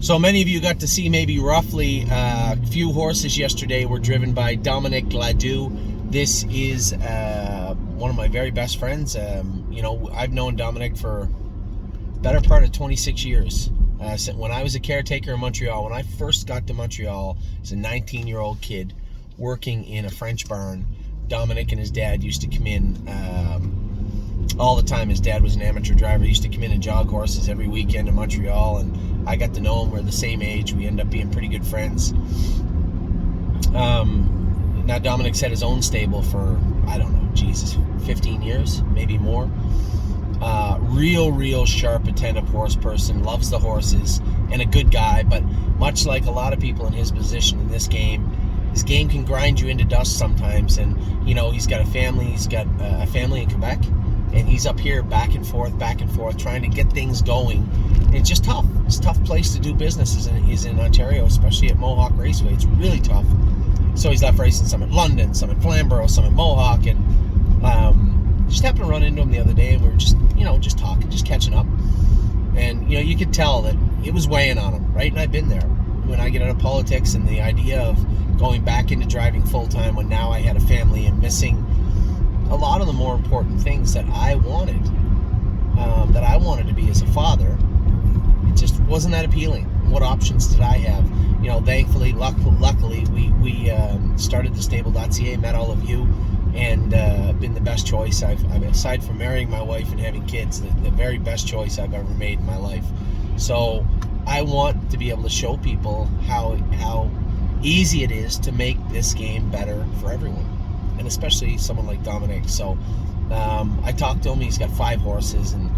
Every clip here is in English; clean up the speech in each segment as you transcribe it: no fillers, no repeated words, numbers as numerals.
So many of you got to see maybe roughly a few horses yesterday were driven by Dominic Gladu. This is one of my very best friends. I've known Dominic for the better part of 26 years. When I was a caretaker in Montreal, when I first got to Montreal as a 19-year-old kid working in a French barn, Dominic and his dad used to come in all the time. His dad was an amateur driver. He used to come in and jog horses every weekend in Montreal, and I got to know him. We're the same age. We ended up being pretty good friends. Now Dominic's had his own stable for, 15 years, maybe more. Real sharp, attentive horse person, loves the horses, and a good guy. But much like a lot of people in his position in this game, his game can grind you into dust sometimes. And he's got a family. He's got a family in Quebec, and he's up here back and forth, trying to get things going. And it's just tough. It's a tough place to do business is in Ontario, especially at Mohawk Raceway. It's really tough. So he's left racing some at London, some at Flamborough, some at Mohawk, and just happened to run into him the other day, and we were just talking, just catching up. And you could tell that it was weighing on him, right? And I've been there. When I get out of politics and the idea of going back into driving full time, when now I had a family and missing a lot of the more important things that I wanted to be as a father, it just wasn't that appealing. What options did I have? Thankfully, luckily, we started the stable.ca, met all of you, and been the best choice I've aside from marrying my wife and having kids, the very best choice I've ever made in my life. So I want to be able to show people how easy it is to make this game better for everyone, and especially someone like Dominic. So I talked to him. He's got 5 horses, and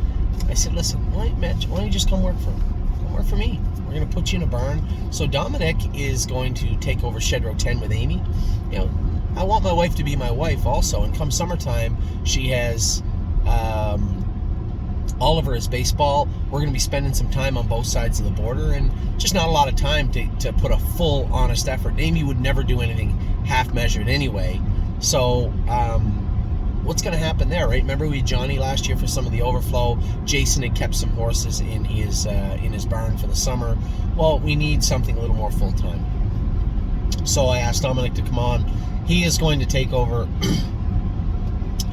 I said, listen, why don't you just come work for him? Come work for me. We're going to put you in a barn. So Dominic is going to take over Shed Row 10 with Amy. I want my wife to be my wife also, and come summertime, she has Oliver is baseball. We're going to be spending some time on both sides of the border, and just not a lot of time to put a full, honest effort. Amy would never do anything half-measured anyway. So what's going to happen there, right? Remember we had Johnny last year for some of the overflow. Jason had kept some horses in his barn for the summer. Well, we need something a little more full-time. So I asked Dominic to come on. He is going to take over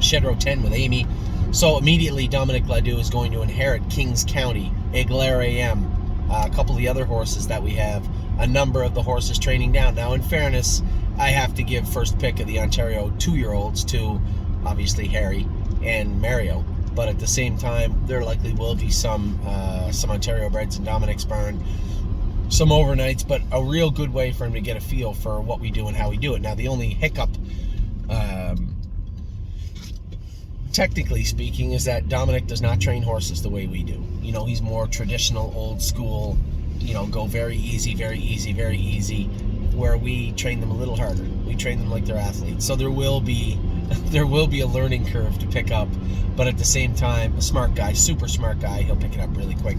Shed Row 10 with Amy. So immediately Dominic Gladu is going to inherit Kings County, Aguilera AM, a couple of the other horses that we have, a number of the horses training down. Now, in fairness, I have to give first pick of the Ontario 2-year-olds to, obviously, Harry and Mario. But at the same time, there likely will be some Ontario breds in Dominic's barn, some overnights, but a real good way for him to get a feel for what we do and how we do it. Now, the only hiccup, technically speaking, is that Dominic does not train horses the way we do. He's more traditional, old school, go very easy, where we train them a little harder. We train them like they're athletes. So there will be a learning curve to pick up, but at the same time, a smart guy, super smart guy, he'll pick it up really quick.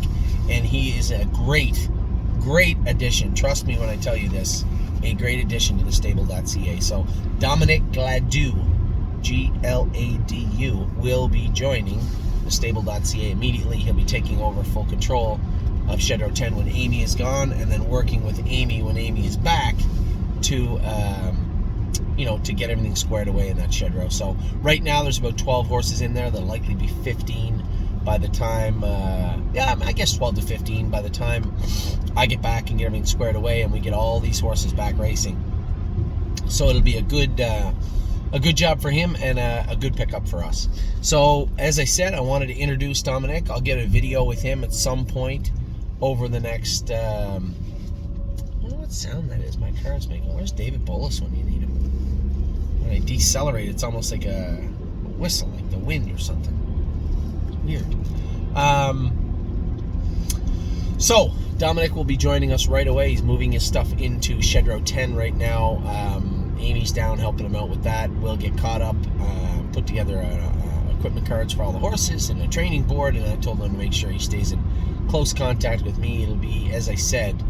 And he is a great addition. Trust me when I tell you this, a great addition to the stable.ca. So Dominic Gladu, Gladu, will be joining the stable.ca immediately. He'll be taking over full control of Shed Row 10 when Amy is gone, and then working with Amy when Amy is back to get everything squared away in that shed row. So right now there's about 12 horses in there. There'll likely be 15 by the time, I guess 12 to 15 by the time I get back and get everything squared away and we get all these horses back racing. So it'll be a good job for him and a good pickup for us. So as I said, I wanted to introduce Dominic. I'll get a video with him at some point over the next, I don't know what sound that is my car's making. Where's David Bolus when you need him? When I decelerate, it's almost like a whistle, like the wind or something. It's weird. So Dominic will be joining us right away. He's moving his stuff into Shed Row 10 right now. Amy's down helping him out with that. We'll get caught up, put together equipment cards for all the horses and a training board, and I told him to make sure he stays in close contact with me. It'll be, as I said,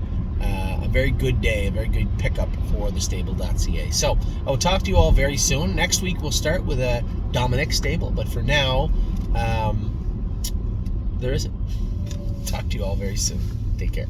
a very good day, a very good pickup for the stable.ca. So I will talk to you all very soon. Next week we'll start with a Dominic stable, but for now, there isn't. Talk to you all very soon. Take care.